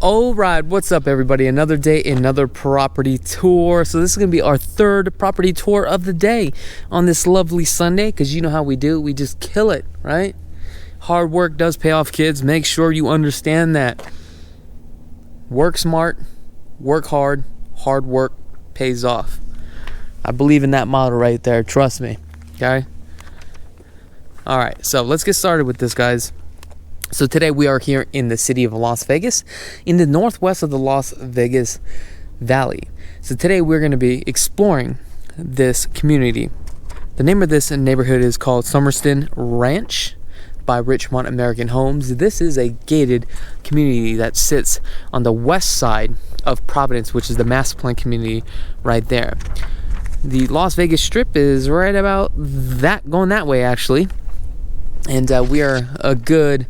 All right, what's up everybody? Another day, another property tour. So this is gonna be our third property tour of the day on this lovely Sunday, because you know how we do, we just kill it, right? Hard work does pay off, kids. Make sure you understand that. Work smart, work hard, hard work pays off. I believe in that motto right there, trust me, okay? All right, so let's get started with this, guys. So today we are here in the city of Las Vegas, in the northwest of the Las Vegas Valley. So today we're going to be exploring this community. The name of this neighborhood is called Somerston Ranch by Richmond American Homes. This is a gated community that sits on the west side of Providence, which is the master plan community right there. The Las Vegas Strip is right about that, going that way actually. And we are a good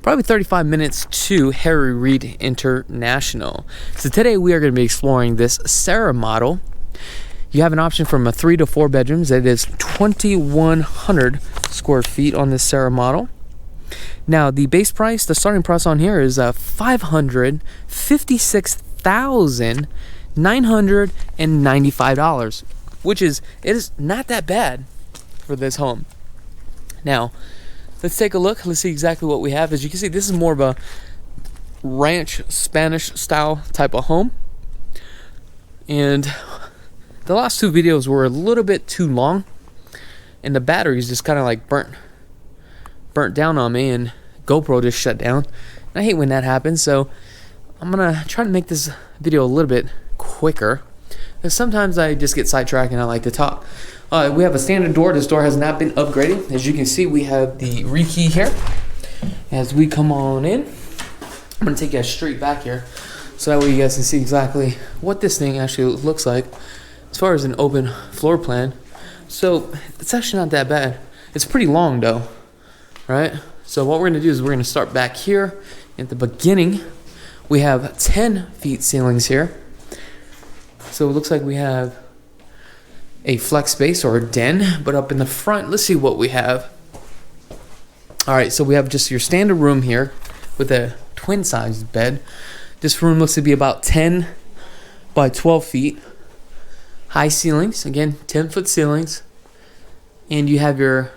probably 35 minutes to Harry Reid International. So today we are going to be exploring this Sarah model. You have an option from a 3 to 4 bedrooms. It is 2,100 square feet on this Sarah model. Now the base price, the starting price on here is $556,995, which is not that bad for this home. Now let's take a look. Let's see exactly what we have. As you can see, this is more of a ranch Spanish style type of home. And the last two videos were a little bit too long, and the batteries just kind of like burnt down on me, and GoPro just shut down. I hate when that happens, so I'm gonna try to make this video a little bit quicker, because sometimes I just get sidetracked and I like to talk. We have a standard door. This door has not been upgraded. As you can see, we have the rekey here. As we come on in, I'm going to take you guys straight back here, so that way you guys can see exactly what this thing actually looks like as far as an open floor plan. So it's actually not that bad. It's pretty long though, right? So what we're going to do is we're going to start back here at the beginning. We have 10 feet ceilings here. So it looks like we have a flex space or a den, but up in the front, let's see what we have. All right, so we have just your standard room here with a twin sized bed. This room looks to be about 10 by 12 feet. High ceilings, again, 10-foot ceilings. And you have your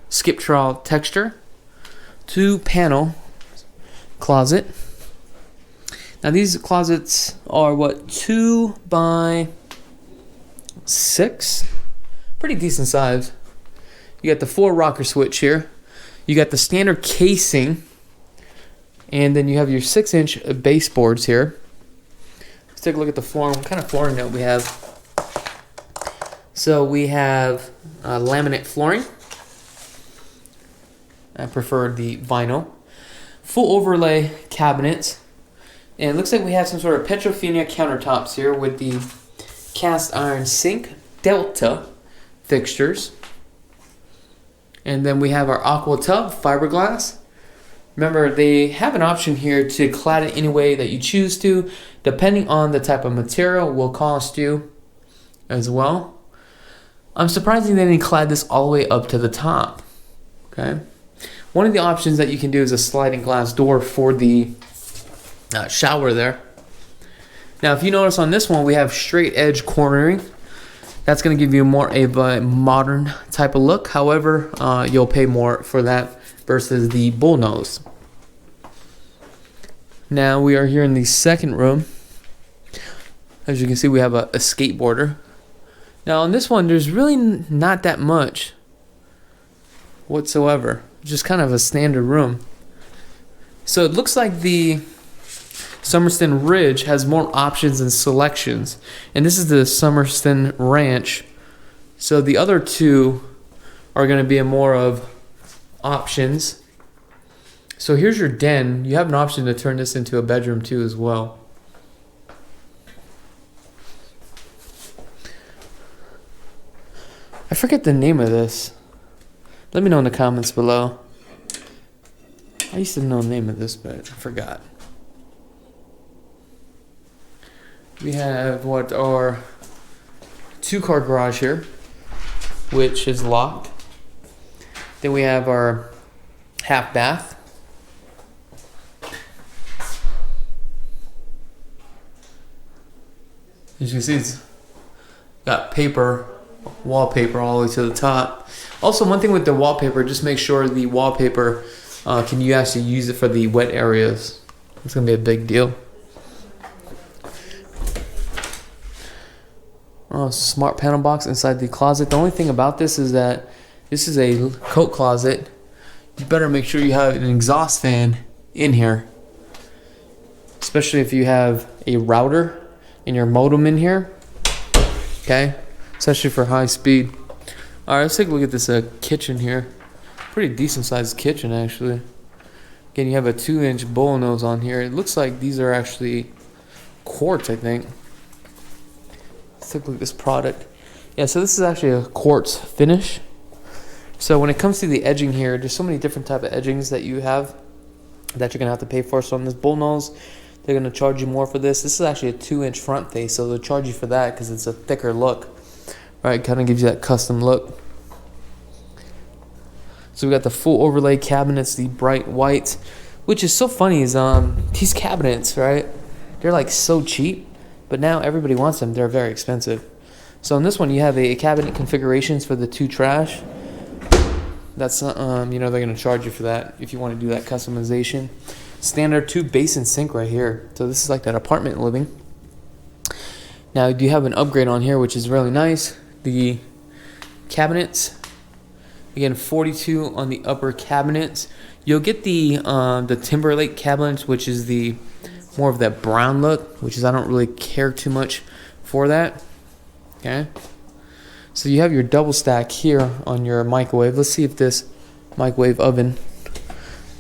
skip trowel texture. 2-panel closet. Now these closets are what, 2 by 6, pretty decent size. You got the 4 rocker switch here. You got the standard casing, and then you have your 6-inch baseboards here. Let's take a look at the flooring. What kind of flooring that we have? So we have laminate flooring. I prefer the vinyl. Full overlay cabinets, and it looks like we have some sort of Petrofina countertops here with the cast iron sink delta fixtures, and then we have our aqua tub fiberglass. Remember, they have an option here to clad it any way that you choose to, depending on the type of material will cost you as well. I'm surprised they didn't clad this all the way up to the top. Okay, one of the options that you can do is a sliding glass door for the shower there. Now, if you notice on this one, we have straight edge cornering. That's going to give you more of a modern type of look. However, you'll pay more for that versus the bullnose. Now, we are here in the second room. As you can see, we have a skateboarder. Now, on this one, there's really not that much whatsoever. Just kind of a standard room. So it looks like the Somerston Ridge has more options and selections, and this is the Somerston Ranch, so the other two are going to be more of options. So here's your den. You have an option to turn this into a bedroom too as well. I forget the name of this. Let me know in the comments below. I used to know the name of this, but I forgot. We have what are 2-car garage here, which is locked. Then we have our half bath. As you can see, it's got paper, wallpaper all the way to the top. Also, one thing with the wallpaper, just make sure the wallpaper, can you actually use it for the wet areas? It's gonna be a big deal. Oh, smart panel box inside the closet. The only thing about this is that this is a coat closet. You better make sure you have an exhaust fan in here, especially if you have a router and your modem in here. Okay, especially for high speed. All right, let's take a look at this kitchen here. Pretty decent sized kitchen actually. Again, you have a 2-inch bowl nose on here. It looks like these are actually quartz, I think. Let's take a look at this product. Yeah, so this is actually a quartz finish. So when it comes to the edging here, there's so many different type of edgings that you have that you're gonna have to pay for. So on this bull nose, they're gonna charge you more for this. This is actually a 2-inch front face, so they'll charge you for that because it's a thicker look. Right, kind of gives you that custom look. So we got the full overlay cabinets, the bright white, which is so funny is these cabinets, right? They're like so cheap, but now everybody wants them. They're very expensive. So in this one, you have a cabinet configurations for the 2 trash. That's you know, they're gonna charge you for that if you want to do that customization. Standard 2 basin sink right here. So this is like that apartment living. Now you do have an upgrade on here, which is really nice. The cabinets, again, 42 on the upper cabinets. You'll get the Timberlake cabinets, which is the more of that brown look, which is I don't really care too much for that. Okay. So you have your double stack here on your microwave. Let's see if this microwave oven.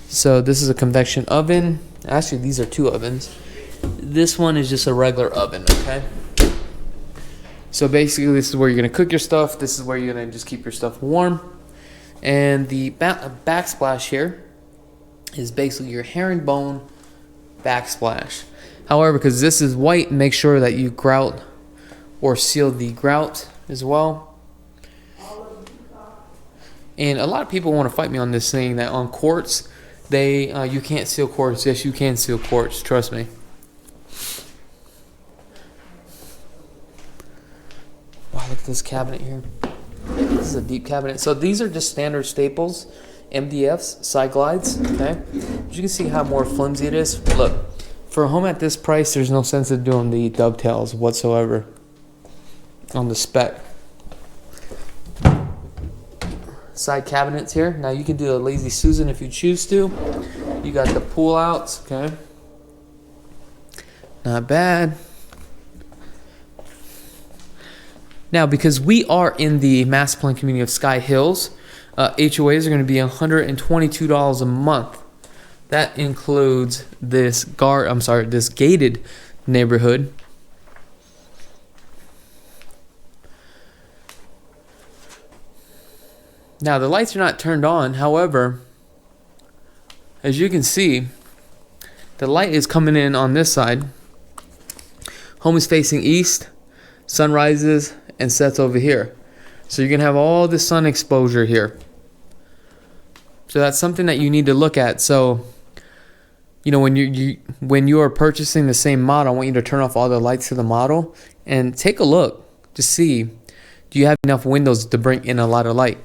So this is a convection oven. Actually, these are 2 ovens. This one is just a regular oven, okay? So basically, this is where you're gonna cook your stuff. This is where you're gonna just keep your stuff warm. And the backsplash here is basically your herringbone backsplash. However, because this is white, make sure that you grout or seal the grout as well. And a lot of people want to fight me on this, saying that on quartz, you can't seal quartz. Yes, you can seal quartz. Trust me. Wow, look at this cabinet here. This is a deep cabinet. So these are just standard staples, MDFs, side glides. Okay, as you can see how more flimsy it is. Look, for a home at this price, there's no sense of doing the dovetails whatsoever on the spec. Side cabinets here. Now you can do a lazy Susan if you choose to. You got the pull outs, okay? Not bad. Now, because we are in the master plan community of Skye Hills, HOAs are going to be $122 a month. That includes this this gated neighborhood. Now, the lights are not turned on. However, as you can see, the light is coming in on this side. Home is facing east. Sun rises and sets over here. So you're going to have all the sun exposure here. So that's something that you need to look at. So, you know, when you are purchasing the same model, I want you to turn off all the lights to the model and take a look to see, do you have enough windows to bring in a lot of light?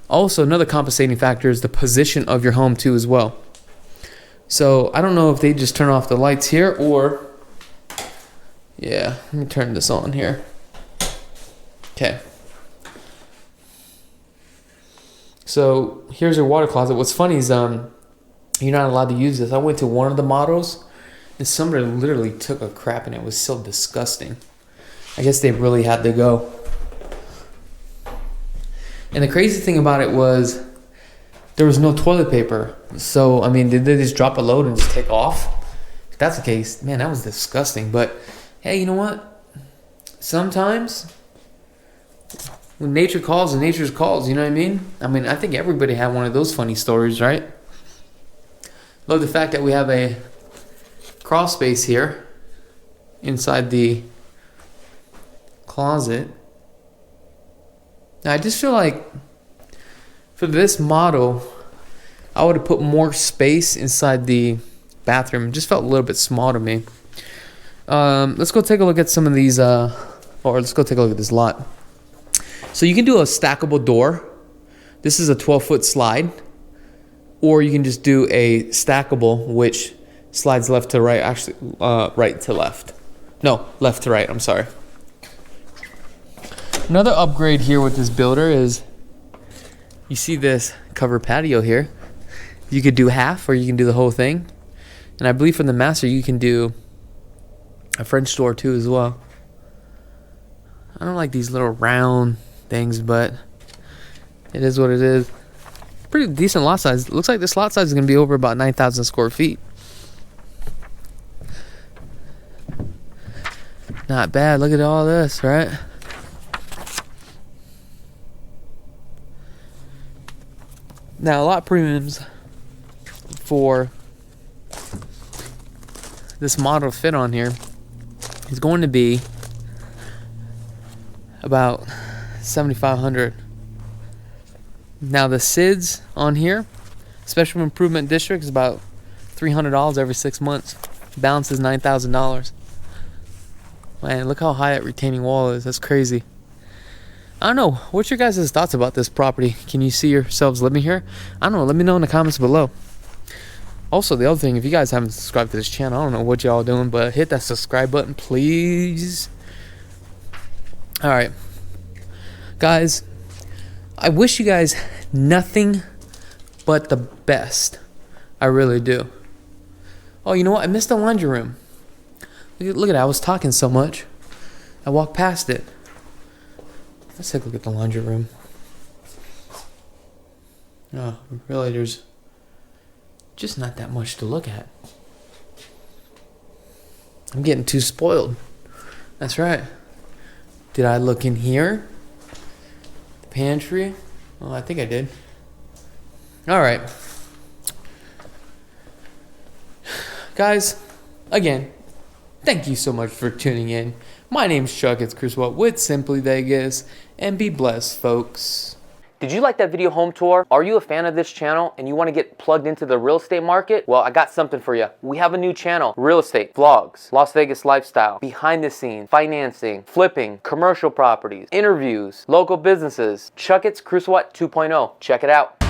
Also, another compensating factor is the position of your home too as well. So I don't know if they just turn off the lights here or, yeah, let me turn this on here. Okay. So here's your water closet. What's funny is you're not allowed to use this. I went to one of the models and somebody literally took a crap and it was so disgusting. I guess they really had to go. And the crazy thing about it was there was no toilet paper. So, I mean, did they just drop a load and just take off? If that's the case, man, that was disgusting. But, hey, you know what? Sometimes when nature calls and nature calls, you know what I mean? I mean, I think everybody had one of those funny stories, right? Love the fact that we have a crawl space here inside the closet. Now, I just feel like for this model, I would have put more space inside the bathroom. It just felt a little bit small to me. Let's go take a look at some of these, or let's go take a look at this lot. So you can do a stackable door. This is a 12-foot slide. Or you can just do a stackable, which slides left to right, actually right to left. No, left to right, I'm sorry. Another upgrade here with this builder is, you see this covered patio here. You could do half or you can do the whole thing. And I believe from the master you can do a French door too as well. I don't like these little round things, but it is what it is. Pretty decent lot size. It looks like this lot size is going to be over about 9,000 square feet. Not bad. Look at all this, right? Now, a lot of premiums for this model fit on here is going to be about $7,500. Now the SIDS on here, Special Improvement District, is about $300 every 6 months. Balance is $9,000. Man, look how high that retaining wall is. That's crazy. I don't know. What's your guys' thoughts about this property? Can you see yourselves living here? I don't know. Let me know in the comments below. Also, the other thing, if you guys haven't subscribed to this channel, I don't know what y'all doing, but hit that subscribe button, please. Alright. Guys, I wish you guys nothing but the best. I really do. Oh, you know what? I missed the laundry room. Look at that. I was talking so much. I walked past it. Let's take a look at the laundry room. Oh, really, there's just not that much to look at. I'm getting too spoiled. That's right. Did I look in here? The pantry? Oh, I think I did. Alright. Guys, again, thank you so much for tuning in. My name's Chakits Krulsawat with Simply Vegas, and be blessed, folks. Did you like that video home tour? Are you a fan of this channel and you want to get plugged into the real estate market? Well, I got something for you. We have a new channel, real estate, vlogs, Las Vegas lifestyle, behind the scenes, financing, flipping, commercial properties, interviews, local businesses, Chakits Krulsawat 2.0. Check it out.